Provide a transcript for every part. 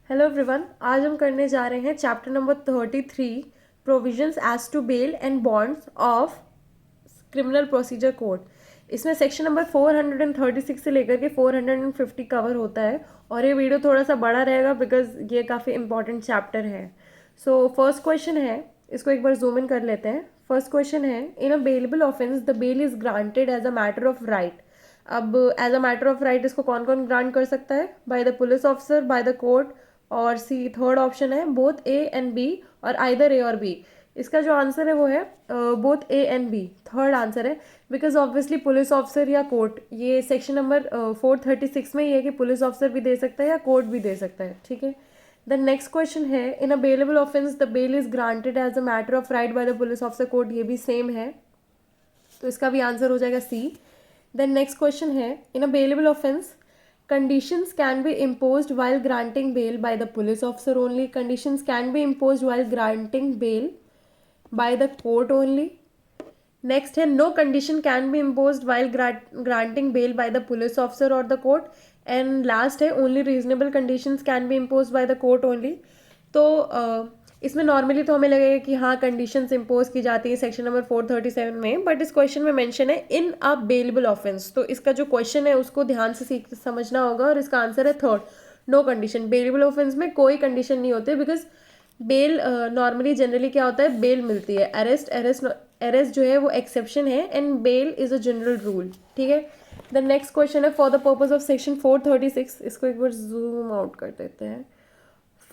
Hello everyone, आज हम करने जा रहे हैं chapter number 33 provisions as to bail and bonds of criminal procedure code. इसमें सेक्शन नंबर 436 से लेकर के 450 कवर होता है और ये वीडियो थोड़ा सा बड़ा रहेगा बिकॉज ये काफ़ी इंपॉर्टेंट चैप्टर है। सो फर्स्ट क्वेश्चन है, इसको एक बार जूम इन कर लेते हैं। फर्स्ट क्वेश्चन है, in a bailable offence the bail is granted as a matter of right. अब as a matter of right इसको कौन कौन ग्रांट कर सकता है? By the police officer, by the court, और सी थर्ड ऑप्शन है बोथ ए एंड बी और आइदर ए और बी। इसका जो आंसर है वो है both A and B, third answer है। बिकॉज ऑब्वियसली पुलिस ऑफिसर या कोर्ट, ये सेक्शन नंबर 436 में ये है कि पुलिस ऑफिसर भी दे सकता है या कोर्ट भी दे सकता है। ठीक है। द नेक्स्ट क्वेश्चन है, in a bailable offence the bail is granted as a matter of right by the police officer court, ये भी सेम है, तो इसका भी आंसर हो जाएगा सी। देन नेक्स्ट क्वेश्चन है, in a bailable offence conditions can be imposed while granting bail by the police officer only. Conditions can be imposed while granting bail by the court only. Next है, no condition can be imposed while granting bail by the police officer or the court. And last है, only reasonable conditions can be imposed by the court only. तो इसमें normally तो हमें लगेगा कि हाँ conditions impose की जाती है सेक्शन नंबर 437 में, बट इस क्वेश्चन में मेंशन है इन अ बेलेबल ऑफेंस। तो इसका जो क्वेश्चन है उसको ध्यान से समझना होगा और इसका आंसर है third, no condition. Bailable offence में कोई कंडीशन नहीं होती बिकॉज बेल नॉर्मली जनरली क्या होता है, बेल मिलती है। अरेस्ट जो है वो एक्सेप्शन है and bail is a general rule. ठीक है। द नेक्स्ट क्वेश्चन है, for the purpose of section 436, इसको एक बार जूम आउट कर देते हैं।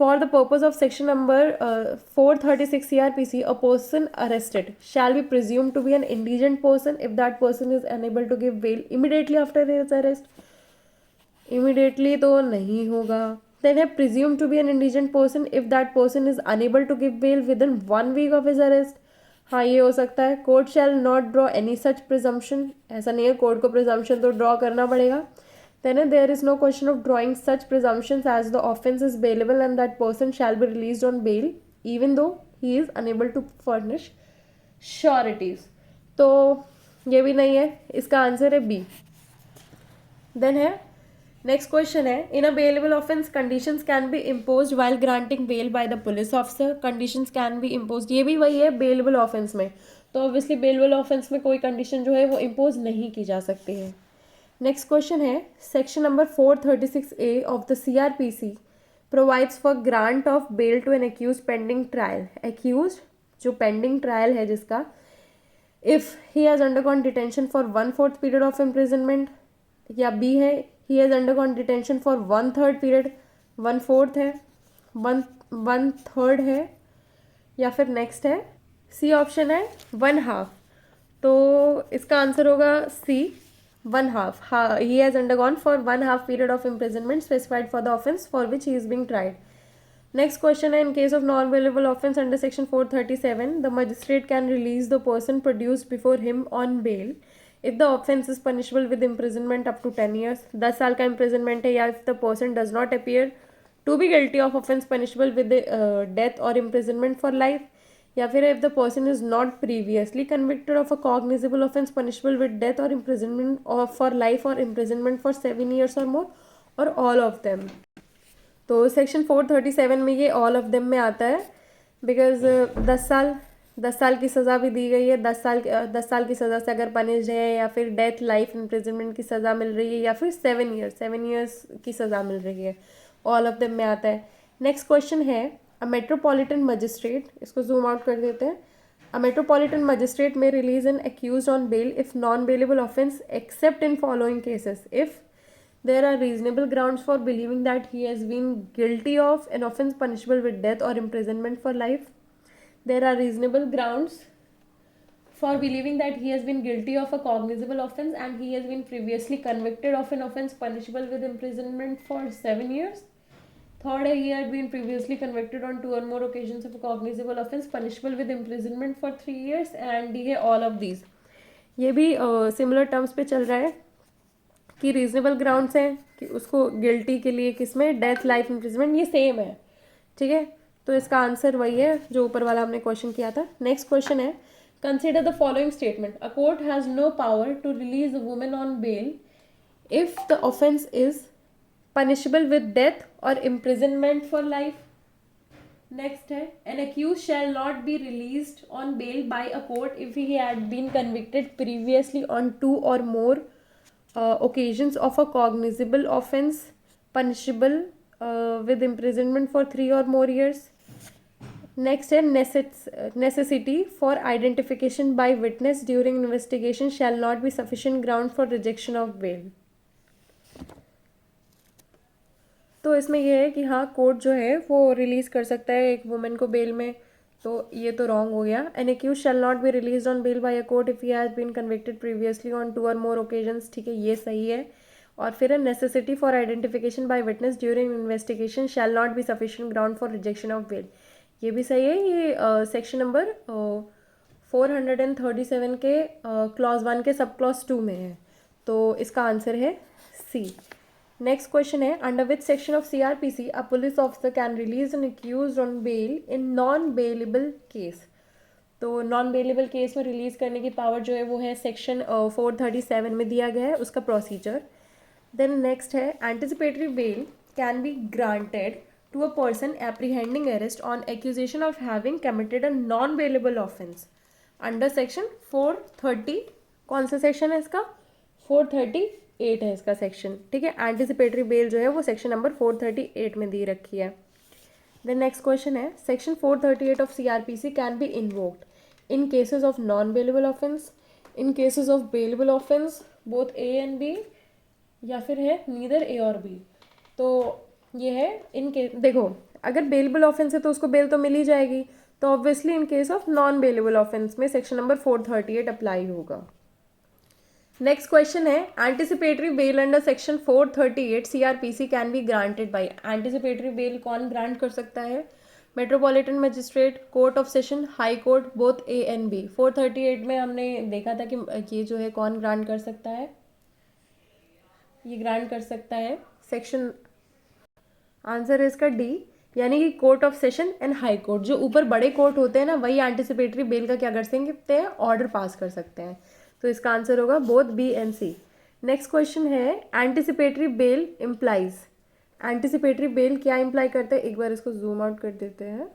For the purpose of section number 436 CRPC, a person arrested shall be presumed to be an indigent person if that person is unable to give bail immediately after his arrest. Immediately तो नहीं होगा. Then है presumed to be an indigent person if that person is unable to give bail within 1 week of his arrest. हाँ ये हो सकता है. Court shall not draw any such presumption. ऐसा नहीं है, कोर्ट को presumption तो draw करना पड़ेगा. Then there is no question of drawing such presumptions as the offence is bailable and that person shall be released on bail even though he is unable to furnish sureties. तो ये भी नहीं है, इसका answer है B. Then है next question है, in a bailable offence conditions can be imposed while granting bail by the police officer. Conditions can be imposed, ये भी वही है बेलेबल ऑफेंस में। तो ऑब्वियसली बेलेबल ऑफेंस में कोई कंडीशन जो है वो इम्पोज नहीं की जा सकती है। नेक्स्ट क्वेश्चन है, section number 436A of the CRPC provides for grant of bail to an accused pending trial. Accused जो पेंडिंग ट्रायल है जिसका, if he has undergone detention for 1/4 period of imprisonment, या बी है he has undergone detention for 1/3 period, 1/4 है, 1/3 है, या फिर next है सी ऑप्शन है 1/2। तो इसका आंसर होगा सी 1/2. He has undergone for 1/2 period of imprisonment specified for the offence for which he is being tried. Next question है, in case of non-bailable offence under section 437, the magistrate can release the person produced before him on bail if the offence is punishable with imprisonment up to 10 years. 10 साल का imprisonment है, या if the person does not appear to be guilty of offence punishable with death or imprisonment for life, या फिर if the person is not previously convicted of a cognizable offence punishable with death or imprisonment or for life or imprisonment for 7 years or more, or all of them. तो section 437 में ये all of them में आता है because 10 साल की सज़ा भी दी गई है। 10 साल की सज़ा से अगर पनिश्ड है, या फिर डेथ लाइफ इम्प्रिजनमेंट की सज़ा मिल रही है, या फिर 7 ईयर्स की सज़ा मिल रही है, ऑल ऑफ देम में आता है। नेक्स्ट क्वेश्चन है, अ मेट्रोपॉलिटन मजिस्ट्रेट, इसको जूम आउट कर देते हैं। A metropolitan magistrate may release an accused on bail if non bailable offence except in following cases: if there are reasonable grounds for believing that he has been guilty of an offence punishable with death or imprisonment for life. There are reasonable grounds for believing that he has been guilty of a cognizable offence and he has been previously convicted of an offence punishable with imprisonment for 7 years. Third, he had been previously convicted on 2 or more occasions of a cognizable offence punishable with imprisonment for 3 years. And D है all of these. ये भी similar terms पे चल रहा है कि reasonable grounds हैं कि उसको गिल्टी के लिए किसमें, डेथ लाइफ इम्प्रिजमेंट, ये सेम है। ठीक है। तो इसका आंसर वही है जो ऊपर वाला हमने क्वेश्चन किया था। नेक्स्ट क्वेश्चन है, consider the following statement: a court has no power to release a women on bail if the offence is punishable with death or imprisonment for life. Next है, an accused shall not be released on bail by a court if he had been convicted previously on 2 or more occasions of a cognizable offence punishable with imprisonment for 3 or more years. Next है, necessity for identification by witness during investigation shall not be sufficient ground for rejection of bail. तो इसमें यह है कि हाँ court जो है वो रिलीज़ कर सकता है एक वुमेन को बेल में, तो ये तो रॉन्ग हो गया. An accused shall not be release on bail by a court if he has been convicted previously on 2 और मोर ओकेजन्स. ठीक है, ये सही है. और फिर necessity for identification by witness during investigation shall not be sufficient ground for rejection of bail. ये भी सही है. ये सेक्शन नंबर 437 के क्लॉज 1 के सब क्लॉज 2 में है, तो इसका आंसर है सी. नेक्स्ट क्वेश्चन है, under which section of CRPC a police officer can release an accused on bail in non bailable case. तो नॉन बेलेबल केस में रिलीज करने की पावर जो है वो है सेक्शन 437 में दिया गया है, उसका प्रोसीजर. देन नेक्स्ट है, anticipatory bail can be granted to a person apprehending arrest on accusation of having committed a non bailable offence under section 430. कौन सा सेक्शन है इसका? 438 है इसका सेक्शन. ठीक है, एंटिसिपेटरी बेल जो है वो सेक्शन नंबर 438 में दी रखी है. देन नेक्स्ट क्वेश्चन है, section 438 of CRPC can be invoked in cases of non bailable offence, in cases of bailable offence both A and B, या फिर है नीदर A और B. तो ये है इन केस, देखो अगर बेलेबल ऑफेंस है तो उसको बेल तो मिल ही जाएगी, तो obviously in case of non bailable offence में सेक्शन नंबर 438 अप्लाई होगा. नेक्स्ट क्वेश्चन है, anticipatory bail under section 438 CRPC can be granted bye. Anticipatory bell कौन ग्रांट कर सकता है? Metropolitan magistrate, court of session, high court, both A and B. 438 में हमने देखा था कि ये जो है कौन ग्रांट कर सकता है, ये ग्रांट कर सकता है सेक्शन, आंसर है इसका डी, यानी कि court of session and high court. जो ऊपर बड़े कोर्ट होते हैं ना, वही एंटिसिपेटरी बेल का क्या कर सकते हैं, ऑर्डर पास कर सकते हैं. तो इसका आंसर होगा both B and C. Next question है, anticipatory bail implies. Anticipatory bail क्या इम्प्लाई करता है, एक बार इसको जूम आउट कर देते हैं.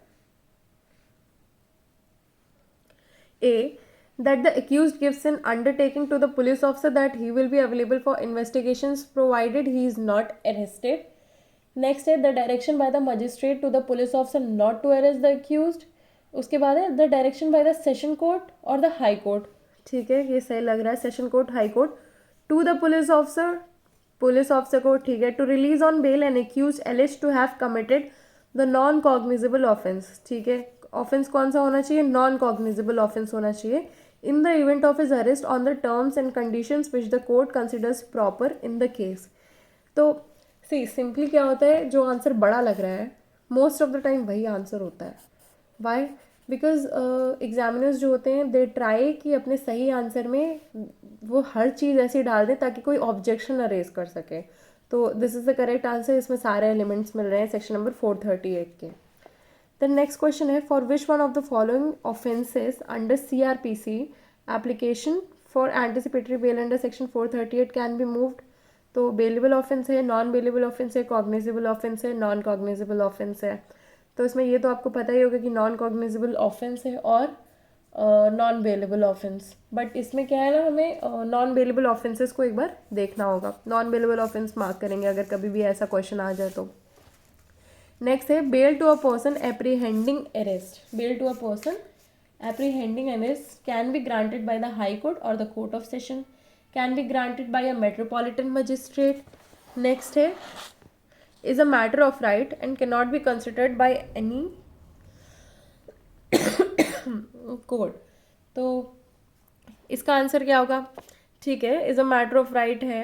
A, that the accused gives an undertaking to the police officer that he will be available for investigations provided he is not arrested. Next है, the direction by the magistrate to the police officer not to arrest the accused. उसके बाद है the direction by the session court और the high court. ठीक है, ये सही लग रहा है, session court, high court. To the police officer, police officer को, ठीक है, to release on bail an accused alleged to have committed the non cognizable offence. ठीक है, ऑफेंस कौन सा होना चाहिए, नॉन कॉग्निजेबल ऑफेंस होना चाहिए. इन the event of his arrest on the terms and conditions which the court considers proper in the case. तो सी simply क्या होता है, जो आंसर बड़ा लग रहा है मोस्ट ऑफ द टाइम वही आंसर होता है. वाई? बिकॉज एग्जामिनर्स जो होते हैं दे ट्राई कि अपने सही आंसर में वो हर चीज़ ऐसी डाल दें ताकि कोई ऑब्जेक्शन न रेज कर सके. तो this is the correct answer. इसमें सारे एलिमेंट्स मिल रहे हैं सेक्शन नंबर 438 के. द नेक्स्ट क्वेश्चन है, for which one of the following offences under CRPC application for anticipatory bail under section 438 can be moved. तो बेलेबल ऑफेंस है, non bailable offence है, cognizable offence है, non cognizable offence है. तो इसमें ये तो आपको पता ही होगा कि नॉन कॉग्निजेबल ऑफेंस है और नॉन बेलेबल ऑफेंस. बट इसमें क्या है ना, हमें नॉन बेलेबल ऑफेंसेस को एक बार देखना होगा. नॉन बेलेबल ऑफेंस मार्क करेंगे अगर कभी भी ऐसा क्वेश्चन आ जाए तो. नेक्स्ट है, bail to a person apprehending arrest. Bail to a person apprehending arrest can be granted by the high court और the court of session, can be granted by a metropolitan magistrate. Next है, is a matter of right and cannot be considered by any court. तो इसका answer क्या होगा? ठीक है, is a matter of right है,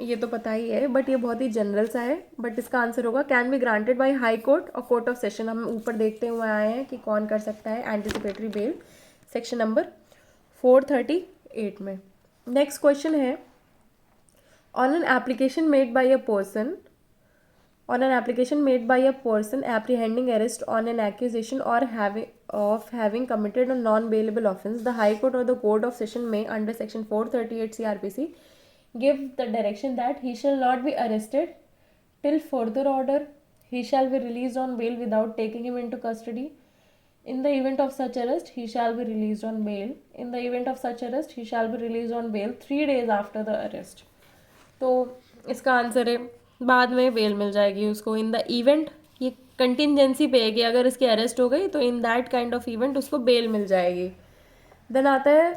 ये तो पता ही है, बट ये बहुत ही जनरल सा है. बट इसका आंसर होगा can be granted bye high court और कोर्ट ऑफ सेशन. हम ऊपर देखते हुए आए हैं कि कौन कर सकता है एंटिसिपेटरी बेल सेक्शन नंबर 438 में. नेक्स्ट क्वेश्चन है, on an application made by a person, on an application made by a person apprehending arrest on an accusation or having committed a non-bailable offence, the High Court or the Court of Session may, under Section 438 CRPC, give the direction that he shall not be arrested till further order he shall be released on bail without taking him into custody. In the event of such arrest he shall be released on bail. In the event of such arrest he shall be released on bail 3 days after the arrest. तो इसका answer है बाद में bell मिल जाएगी उसको. In the event, ये contingency पे है कि अगर इसकी अरेस्ट हो गई तो in that kind of event उसको बेल मिल जाएगी. देन आता है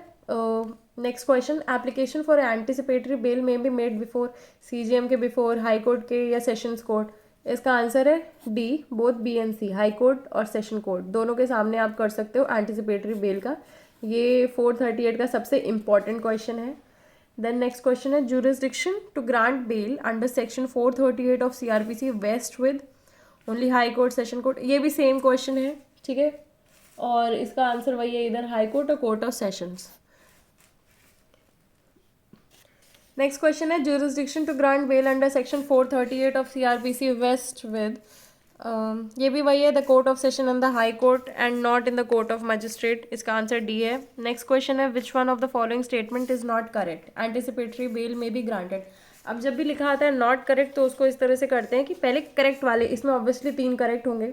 next question. Application for anticipatory bail may be made before CGM के, बिफोर हाई कोर्ट के या सेशंस कोर्ट. इसका आंसर है D, both B and C. High court और सेशन कोर्ट दोनों के सामने आप कर सकते हो एंटिसिपेटरी बेल का. ये 438 का सबसे इम्पॉर्टेंट क्वेश्चन है. देन नेक्स्ट क्वेश्चन है jurisdiction to grant bail under section 438 of CRPC vest with only high court, session court. ये भी सेम क्वेश्चन है, ठीक है, और इसका आंसर वही है, इधर हाई कोर्ट और court of sessions. Next question है jurisdiction to grant bail under section 438 of CRPC vest with, ये भी वही है, the court of session and the high court and not in the court of magistrate. इसका answer D है. Next question है which one of the following statement is not correct, anticipatory bail may be granted. अब जब भी लिखा आता है not correct तो उसको इस तरह से करते हैं कि पहले करेक्ट वाले, इसमें ऑब्वियसली 3 करेक्ट होंगे,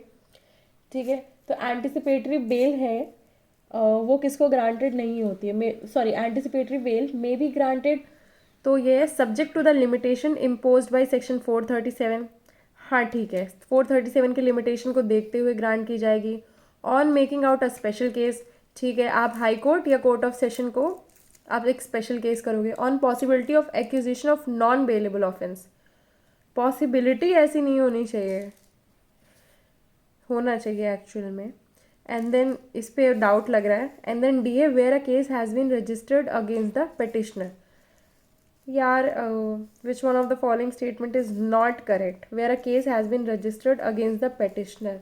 ठीक है. तो एंटिसिपेटरी बेल है वो किसको ग्रांटेड नहीं होती है, sorry, anticipatory bail may be granted, तो ये है subject to the limitation imposed by section 437. हाँ ठीक है, 437 के लिमिटेशन को देखते हुए ग्रांट की जाएगी. On making out a special case, ठीक है, आप हाई कोर्ट या कोर्ट ऑफ सेशन को आप एक स्पेशल केस करोगे. On possibility of accusation of non bailable offence, possibility ऐसी नहीं होनी चाहिए, होना चाहिए एक्चुअल में. एंड देन इस पे डाउट लग रहा है. And then D a where a case has been registered against the petitioner. यार which one of the following statement is not correct, where a case has been registered against the petitioner.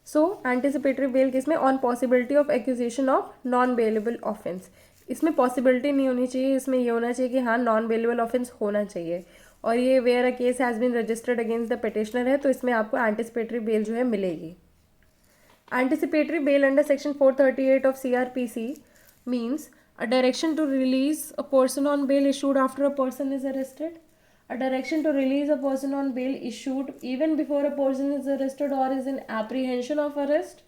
So anticipatory bail case में on possibility of accusation of non bailable offence, इसमें possibility नहीं होनी चाहिए, इसमें ये होना चाहिए कि हाँ नॉन बेलेबल ऑफेंस होना चाहिए. और ये where a case has been registered against the petitioner है, तो इसमें आपको एंटिसिपेटरी बेल जो है मिलेगी. Anticipatory bail under section 438 of CRPC means a direction to release a person on bail issued after a person is arrested. A direction to release a person on bail issued even before a person is arrested or is in apprehension of arrest.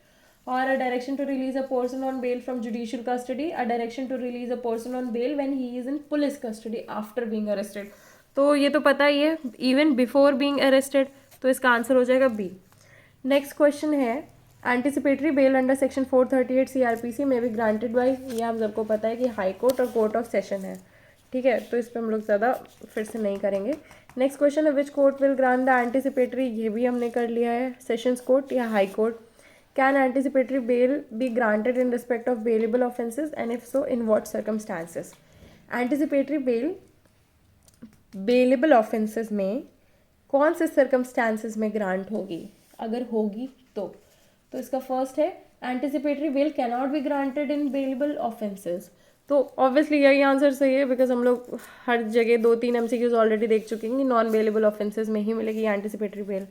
Or a direction to release a person on bail from judicial custody. A direction to release a person on bail when he is in police custody after being arrested. तो ये तो पता ही है, even before being arrested, तो इसका answer हो जाएगा B. Next question है anticipatory bail under section 438 CRPC में भी ग्रांटेड बाय, ये हम सबको पता है कि हाई कोर्ट और कोर्ट ऑफ सेशन है, ठीक है, तो इस पर हम लोग ज़्यादा फिर से नहीं करेंगे. नेक्स्ट क्वेश्चन है which court will grant the anticipatory, ये भी हमने कर लिया है, सेशंस कोर्ट या high court. Can anticipatory bell be granted in respect of bailable offences and if so in what circumstances. Anticipatory bell bailable offences में कौन से सर्कमस्टांसेस में ग्रांट होगी, अगर होगी तो इसका फर्स्ट है anticipatory bail can not be granted in bailable offences. तो ऑब्वियसली यही आंसर सही है, बिकॉज हम लोग हर जगह 2-3 MCQs ऑलरेडी देख चुके हैं कि नॉन बेलेबल ऑफेंसेस में ही मिलेगी एंटिसिपेटरी बेल.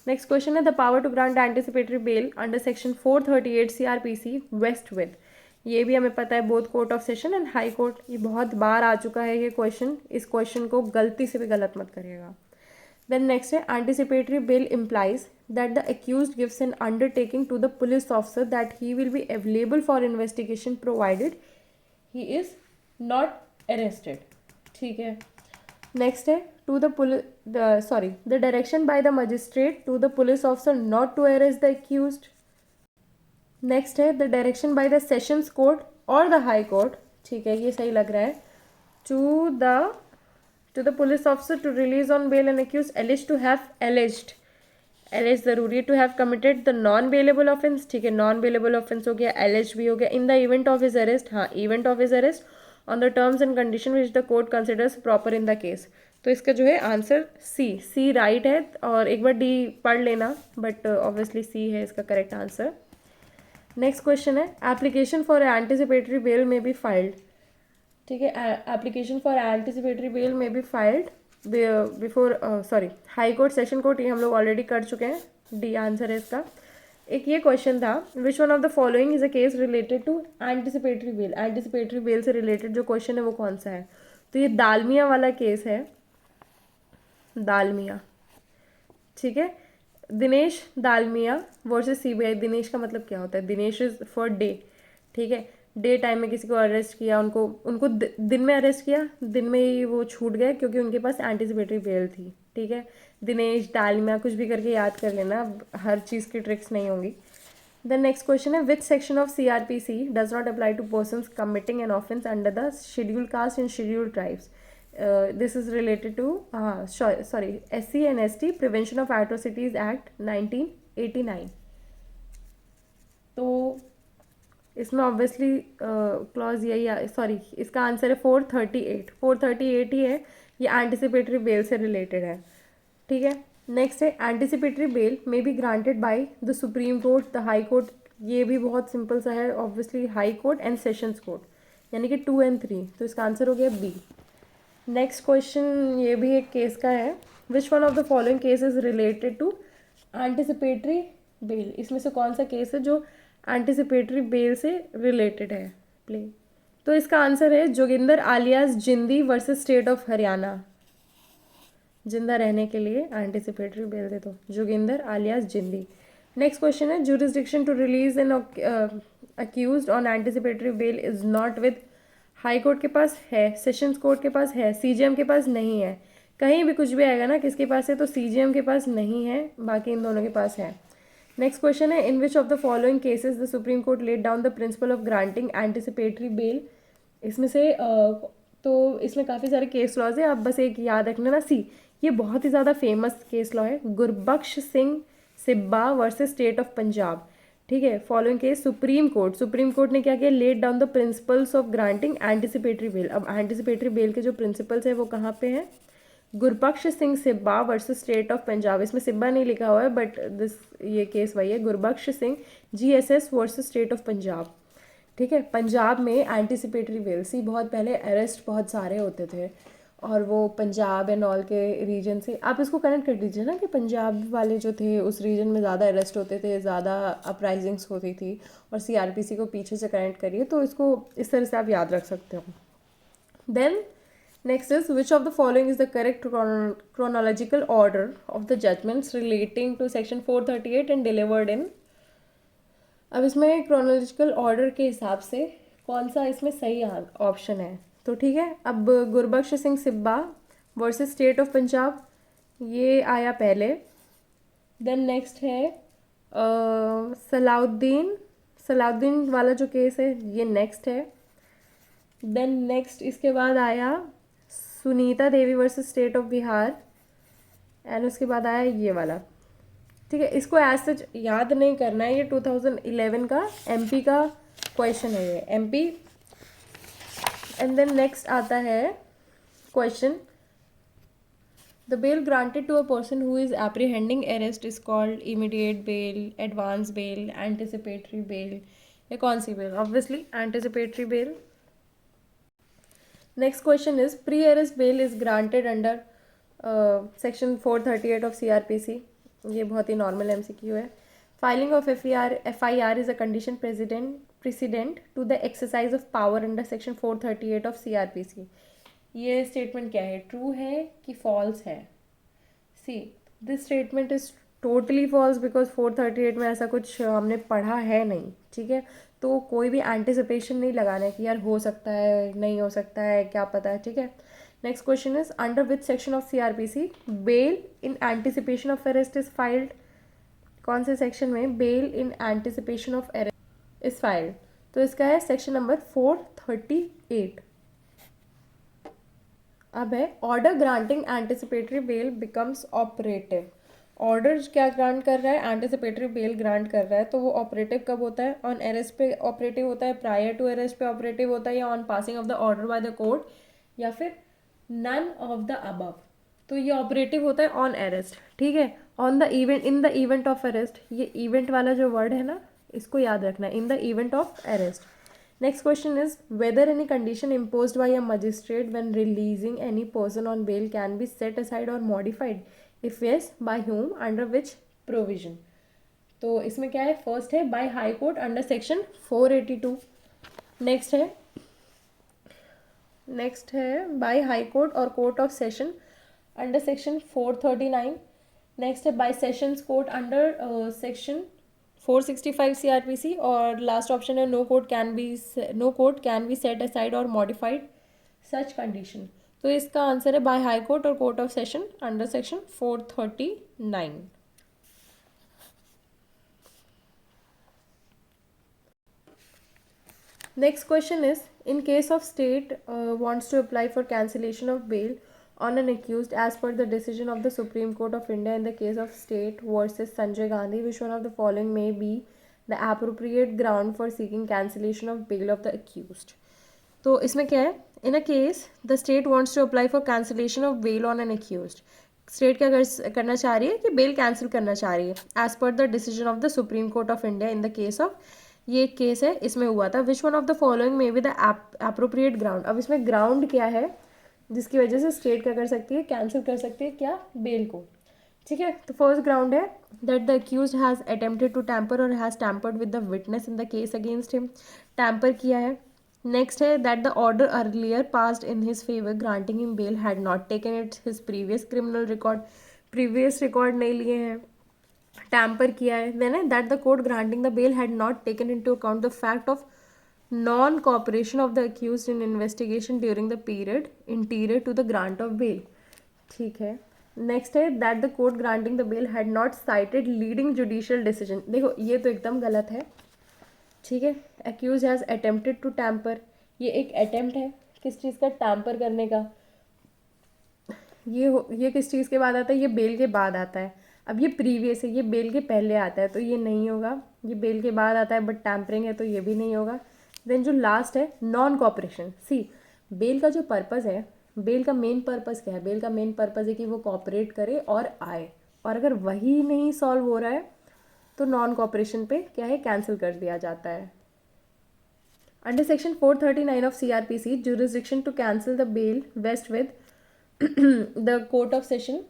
नेक्स्ट क्वेश्चन है the power to grant anticipatory bail under section 438 CRPC vest with, ये भी हमें पता है both court of session and high court. ये बहुत बार आ चुका है ये क्वेश्चन, इस क्वेश्चन को गलती से भी गलत मत करिएगा. Then next है anticipatory bail implies that the accused gives an undertaking to the police officer that he will be available for investigation provided he is not arrested. ठीक है. Next है to the direction by the magistrate to the police officer not to arrest the accused. Next है the direction by the sessions court or the high court. ठीक है, ये सही लग रहा है. to the police officer to release on bail an accused alleged to have alleged ज़रूरी है, to have committed the non bailable offence. ठीक है, non bailable offence हो गया, alleged भी हो गया. in the event of his arrest, हाँ event of his arrest on the terms and condition which the court considers proper in the case. तो इसका जो है आंसर सी राइट है, और एक बार डी पढ़ लेना, बट ऑब्वियसली सी है इसका करेक्ट आंसर. नेक्स्ट क्वेश्चन है application for anticipatory bail may be filed. ठीक है, application for anticipatory bail may be filed before high court, session court, ये हम लोग ऑलरेडी कर चुके हैं, डी आंसर है इसका. एक ये क्वेश्चन था which one of the following is a case related to anticipatory bail. Anticipatory bail से रिलेटेड जो क्वेश्चन है वो कौन सा है, तो ये दालमिया वाला केस है. दालमिया ठीक है। Dinesh Dalmia versus CBI. दिनेश का मतलब क्या होता है? दिनेश इज फॉर डे, ठीक है। डे टाइम में किसी को अरेस्ट किया, उनको उनको दिन में अरेस्ट किया, दिन में ही वो छूट गए क्योंकि उनके पास एंटिसिपेटरी बेल थी, ठीक है। दिनेश दालमिया कुछ भी करके याद कर लेना, हर चीज़ की ट्रिक्स नहीं होंगी। द नेक्स्ट क्वेश्चन है which section of CRPC does not apply to persons committing an offence under the schedule caste and schedule tribes. This is related to sorry SC and ST prevention of atrocities act 1989। तो इसमें obviously clause यही, sorry इसका answer है 438। 438 ही है, ये anticipatory bail से related है, ठीक है। नेक्स्ट है anticipatory bail may be granted by the supreme court, the high court. ये भी बहुत सिंपल सा है, obviously high court and sessions court, यानी कि 2 और 3। तो इसका आंसर हो गया बी। नेक्स्ट क्वेश्चन ये भी एक केस का है। Which one of the following case is related to anticipatory bail. इसमें से कौन सा केस है जो एंटिसिपेटरी बेल से रिलेटेड है? प्ले। तो इसका आंसर है जोगिंदर आलियास जिंदी वर्सेस स्टेट ऑफ हरियाणा। जिंदा रहने के लिए एंटिसिपेटरी बेल दे दो, Joginder alias Jindi. Next question है jurisdiction to release an accused on anticipatory bail is not with. High court के पास है, सेशंस कोर्ट के पास है, CJM के पास नहीं है। कहीं भी कुछ भी आएगा ना किसके पास है, तो CJM के पास नहीं है, बाकी इन दोनों के पास है। नेक्स्ट क्वेश्चन है in which of the following cases the supreme court laid down the principle of granting anticipatory bail. इसमें से तो इसमें काफ़ी सारे केस लॉज है, आप बस एक याद रखना ना, सी ये बहुत ही ज़्यादा फेमस केस लॉ है, Gurbaksh Singh Sibbia versus state of Punjab, ठीक है। फॉलोइंग केस सुप्रीम कोर्ट ने क्या किया, laid down the principles of granting anticipatory bail. अब एंटिसिपेटरी बेल के जो प्रिंसिपल्स है वो कहाँ पे हैं? Gurbaksh Singh Sibbia versus state of Punjab. इसमें सिब्बा नहीं लिखा हुआ है बट दिस ये केस वही है, Gurbaksh Singh GSS versus state of Punjab, ठीक है। पंजाब में एंटिसिपेटरी बेल, सी बहुत पहले अरेस्ट बहुत सारे होते थे और वो पंजाब एंड ऑल के रीजन से, आप इसको कनेक्ट कर दीजिए ना कि पंजाब वाले जो थे उस रीजन में ज़्यादा अरेस्ट होते थे, ज़्यादा अपराइजिंग्स होती थी, और CRPC को पीछे से कनेक्ट करिए तो इसको इस तरह से आप याद रख सकते हो। Then next is which of the following is the correct chronological order of the judgments relating to section 438 and delivered in। अब इसमें क्रोनोलॉजिकल ऑर्डर के हिसाब से कौन सा इसमें सही ऑप्शन है, तो ठीक है। अब Gurbaksh Singh Sibbia versus state of Punjab ये आया पहले। देन नेक्स्ट है सलाउद्दीन वाला जो केस है ये नेक्स्ट है। देन नेक्स्ट इसके बाद आया Sunita Devi versus state of Bihar, and उसके बाद आया ये वाला, ठीक है। इसको एज सच याद नहीं करना है, ये 2011 का MP का क्वेश्चन है, ये MP। एंड देन नेक्स्ट आता है question the bail granted to a person who is apprehending arrest is called immediate bail, advance bail, anticipatory bail. ये कौन सी bail? Obviously anticipatory bail. Next question is pre arrest bail is granted under section 438 of CRPC। ये बहुत ही normal MCQ है। Filing of FIR is a condition precedent to the exercise of power under section 438 of CRPC। ये statement क्या है, true है कि false है? See this statement is totally false because 438 में ऐसा कुछ हमने पढ़ा है नहीं, ठीक है। तो कोई भी एंटिसिपेशन नहीं लगाना है कि यार हो सकता है, नहीं हो सकता है, क्या पता है, ठीक है। Next question is under which section of CRPC bail in anticipation of arrest is filed. कौन से सेक्शन में bail in anticipation of arrest is filed? तो इसका है सेक्शन नंबर 438। अब है order granting anticipatory bail becomes operative. Order क्या grant कर रहा है? एंटिसिपेटरी बेल ग्रांट कर रहा है, तो वो ऑपरेटिव कब होता है? ऑन अरेस्ट पे ऑपरेटिव होता है, प्रायर टू अरेस्ट पे ऑपरेटिव होता है, या on passing of the order by the court, या फिर नन ऑफ द अबव। तो ये ऑपरेटिव होता है ऑन अरेस्ट, ठीक है। On the event, in the event of arrest, ये इवेंट वाला जो वर्ड है ना इसको याद रखना, इन the event of arrest. Next question is whether any condition imposed by a magistrate when releasing any person on bail can be set aside or modified. If yes, by whom, under which provision? तो इसमें क्या है? First है by high court under section 482। Next है by high court और court of session under section 439। Next है by sessions court under section 465 CRPC, और last option है no court can be set aside और मॉडिफाइड सच कंडीशन। तो इसका answer है by high court और court of session under section 439। Next question is, in case of state wants to apply for cancellation of bail on an accused as per the decision of the Supreme Court of India in the case of state versus Sanjay Gandhi, which one of the following may be the appropriate ground for seeking cancellation of bail of the accused? तो इसमें क्या है, in a case the state wants to apply for cancellation of bail on an accused. State क्या करना चाह रही है कि बेल कैंसिल करना चाह रही है as per the decision of the supreme court of India in the case of, ये एक केस है, इसमें हुआ था, which one of the following may be the appropriate ground. अब इसमें ग्राउंड क्या है जिसकी वजह से स्टेट क्या कर सकती है, कैंसिल कर सकती है क्या, बेल को। ठीक है, तो फर्स्ट ग्राउंड है that the accused has attempted to tamper और has tampered with the witness in the case against him, tamper किया है। नेक्स्ट है that the order earlier passed in his favour granting him bail had not taken it his previous criminal record, previous record नहीं लिए हैं, tamper किया है। Then है that the court granting the bail had not taken into account the fact of non cooperation of the accused in investigation during the period interior to the grant of bail. ठीक है, next है that the court granting the bail had not cited leading judicial decision. देखो ये तो एकदम गलत है। ठीक है, accused has attempted to tamper, ये एक अटेम्प्ट है किस चीज़ का, टैम्पर करने का। ये किस चीज़ के बाद आता है, ये बेल के बाद आता है। अब ये प्रीवियस है, ये बेल के पहले आता है तो ये नहीं होगा, ये बेल के बाद आता है बट टैम्परिंग है तो ये भी नहीं होगा। देन जो लास्ट है नॉन कॉपरेशन, सी बेल का जो पर्पज़ है, बेल का मेन पर्पज़ क्या है, बेल का मेन पर्पज़ है कि वो कॉपरेट करे और आए, और अगर वही नहीं सॉल्व हो रहा है तो नॉन कॉपरेशन पे क्या है, कैंसिल कर दिया जाता है। Under section 439 of CRPC, jurisdiction to cancel the bail vests with the court of session,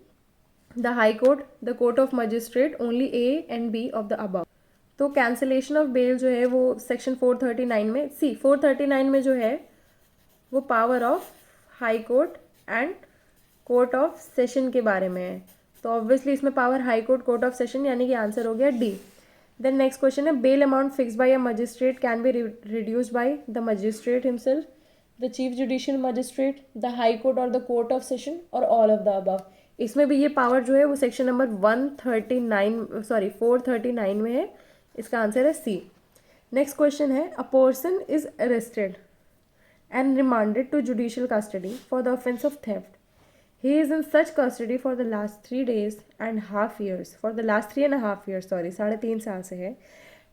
the high court, the court of magistrate, only A and B of the above। तो cancellation of bell जो है वो section 439 में, सी 439 में जो है वो power of high court and court of session के बारे में है, तो ऑब्वियसली इसमें power high court, court of session, यानी कि आंसर हो गया डी। देन नेक्स्ट क्वेश्चन है bail amount fix by a magistrate can be reduced by the magistrate himself, the chief judicial magistrate, the high court और the court of session, और all of the above. इसमें भी ये power जो है वो section number 439 में है, इसका आंसर है सी। नेक्स्ट क्वेश्चन है a person is arrested and remanded to judicial custody for the offence of theft. He is in such custody for the last 3.5 years, for the last 3.5 years, sorry, 3.5 साल से है,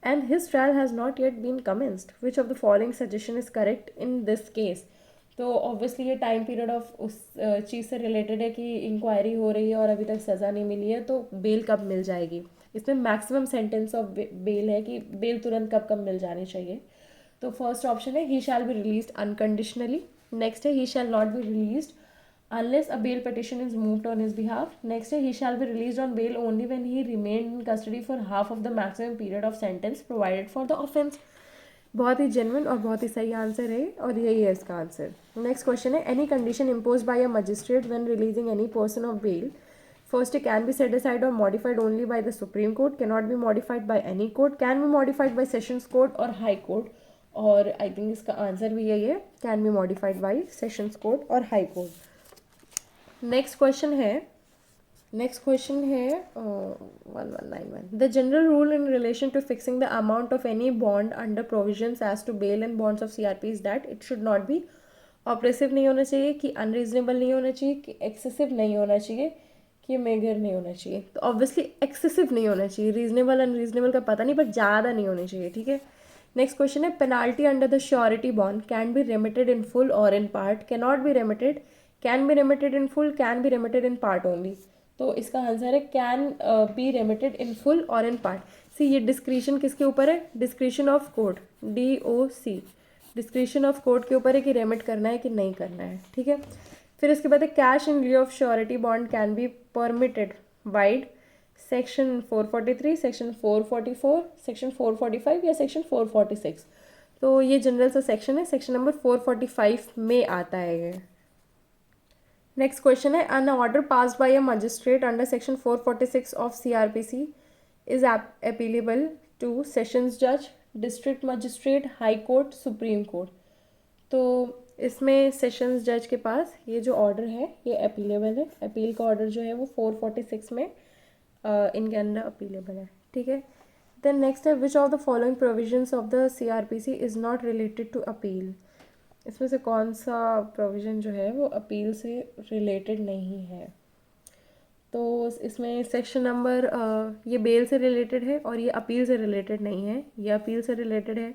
and his trial has not yet been commenced. Which of the following suggestion is correct in this case? तो obviously ये time period of उस चीज़ से related है कि inquiry हो रही है और अभी तक सज़ा नहीं मिली है, तो बेल कब मिल जाएगी। इसमें मैक्सिमम सेंटेंस ऑफ बेल है कि बेल तुरंत कब कब मिल जानी चाहिए। तो फर्स्ट ऑप्शन है he shall be released unconditionally. Next है he shall not be released unless a bail petition is moved on his behalf. Next है he shall be released on bail only when he remained in custody for half of the maximum period of sentence provided for the offence. बहुत ही genuine और बहुत ही सही answer है और यही है इसका आंसर। नेक्स्ट क्वेश्चन है any condition impose by a magistrate when releasing any person of bail, first it can be set aside or modified only by the Supreme Court, cannot be modified by any court, can be modified by Sessions Court or High Court, और I think इसका answer भी यही है, can be modified by sessions court और high court. Next question है 1191, the general rule in relation to fixing the amount of any bond under provisions as to bail and bonds of CRP is that it should not be oppressive नहीं होना चाहिए, कि unreasonable नहीं होना चाहिए, कि excessive नहीं होना चाहिए, कि मेगर नहीं होना चाहिए। तो ऑब्वियसली एक्सेसिव नहीं होना चाहिए, रीजनेबल अनरीजनेबल का पता नहीं, पर ज़्यादा नहीं होनी चाहिए। ठीक है, नेक्स्ट क्वेश्चन है penalty under the surety bond can be remitted in full और in part, can not be remitted, can be remitted in full, can be remitted in part only. तो इसका आंसर है can be remitted in full और in part. See ये discretion किसके ऊपर है, discretion of court, DOC, discretion of court के ऊपर है कि रेमिट करना है कि नहीं करना है। ठीक है, फिर इसके बाद cash in लिeu of surety bond can be permitted wide section 443, section 444, section 445 या सेक्शन 446। तो ये जनरल सा सेक्शन है, सेक्शन नंबर 445 में आता है ये। नेक्स्ट क्वेश्चन है, an order passed by a magistrate under section 446 of CRPC is appealable to sessions जज, district magistrate, high court, supreme court. तो इसमें सेशंस जज के पास ये जो ऑर्डर है ये अपीलेबल है। अपील का ऑर्डर जो है वो 446 में इनके अंडर अपीलेबल है, ठीक है। देन नेक्स्ट है, which of the following provisions of the CRPC is not related to appeal. इसमें से कौन सा प्रोविज़न जो है वो अपील से रिलेटेड नहीं है। तो इसमें सेक्शन नंबर ये बेल से रिलेटेड है और ये अपील से रिलेटेड नहीं है। ये अपील से रिलेटेड है,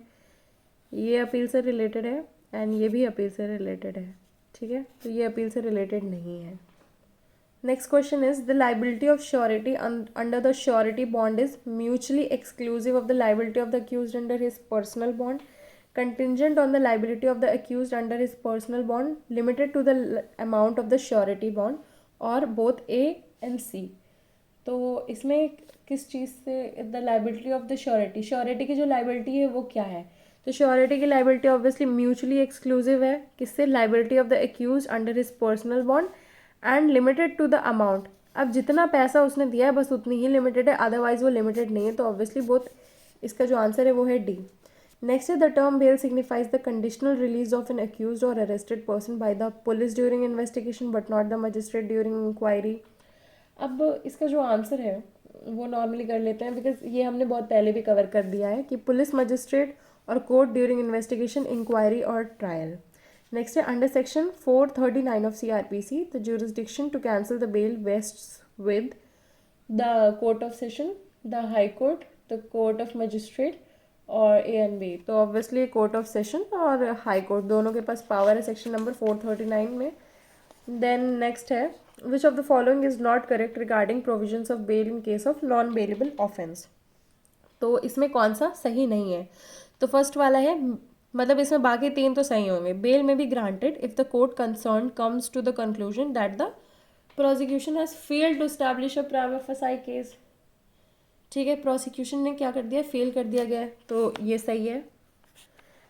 ये अपील से रिलेटेड है एंड ये भी अपील से रिलेटेड है, ठीक है। तो ये अपील से रिलेटेड नहीं है। Next question is, the liability of surety under the surety bond is mutually exclusive of the liability of the accused under his personal bond, contingent on the liability of the accused under his personal bond, limited to the amount of the surety bond, और both A and C। तो इसमें किस चीज़ से the liability of the surety, surety की जो liability है वो क्या है। तो श्योरिटी की लाइबिलिटी ऑब्वियसली म्यूचुअली एक्सक्लूसिव है, किससे, liability of the accused under his personal bond and limited to the amount. अब जितना पैसा उसने दिया है बस उतनी ही लिमिटेड है, अदरवाइज वो लिमिटेड नहीं है। तो ऑब्वियसली बोथ, इसका जो आंसर है वो है D. Next is, the term bail signifies the conditional release of an accused or arrested person by the police during investigation but not the magistrate during inquiry। अब इसका जो आंसर है वो नॉर्मली कर लेते हैं, बिकॉज ये हमने बहुत पहले भी कवर कर दिया है कि पुलिस, मजिस्ट्रेट और कोर्ट ड्यूरिंग इन्वेस्टिगेशन, इंक्वायरी और ट्रायल। नेक्स्ट है, under section 439 of CRPC the jurisdiction to cancel the bail vests with the court of session, the high court, the court of magistrate और A and B। तो obviously court of session और high court दोनों के पास power है section number 439 में। Then next है, which of the following is not correct regarding provisions of bail in case of non bailable offence. तो इसमें कौन सा सही नहीं है। तो फर्स्ट वाला है, मतलब इसमें बाकी तीन तो सही होंगे। Bail may be granted if the court concern comes to the conclusion that the prosecution has failed to establish a prima facie case, ठीक है। प्रोसिक्यूशन ने क्या कर दिया, फेल कर दिया गया है, तो ये सही है।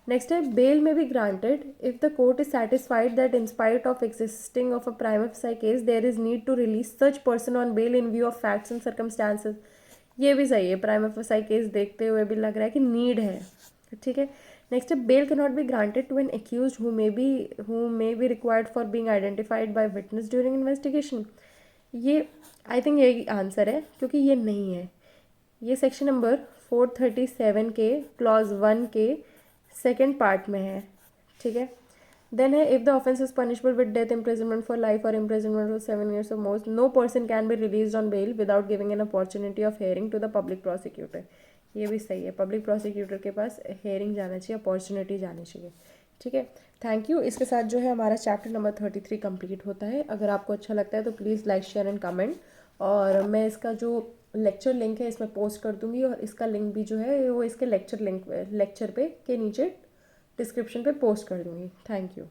नेक्स्ट है, बेल में भी granted if the court is satisfied that in spite of existing of a prima facie case there is need to release such person on bail in view of facts and circumstances. ये भी सही है, prima facie case देखते हुए भी लग रहा है कि नीड है, ठीक है। नेक्स्ट है, bail can not be granted to an accused who may be required for being identified by witness during investigation. ये आई थिंक यही आंसर है, क्योंकि ये नहीं है। ये सेक्शन नंबर 437 के क्लॉज 1 के सेकेंड पार्ट में है, ठीक है। देन है, if the offence is punishable with death, imprisonment for life और इम्प्रिजनमेंट फॉर 7 years और more, no person can be release on bail without giving an opportunity of hearing to the public prosecutor. ये भी सही है, public prosecutor के पास hearing जाना चाहिए, opportunity जानी चाहिए, ठीक है। Thank you. इसके साथ जो है हमारा चैप्टर नंबर 33 कंप्लीट होता है। अगर आपको अच्छा लगता है तो please like, share and comment, और मैं इसका जो लेक्चर लिंक है इसमें पोस्ट कर दूंगी, और इसका लिंक भी जो है वो इसके लेक्चर पे के नीचे डिस्क्रिप्शन पे पोस्ट कर दूंगी। Thank you.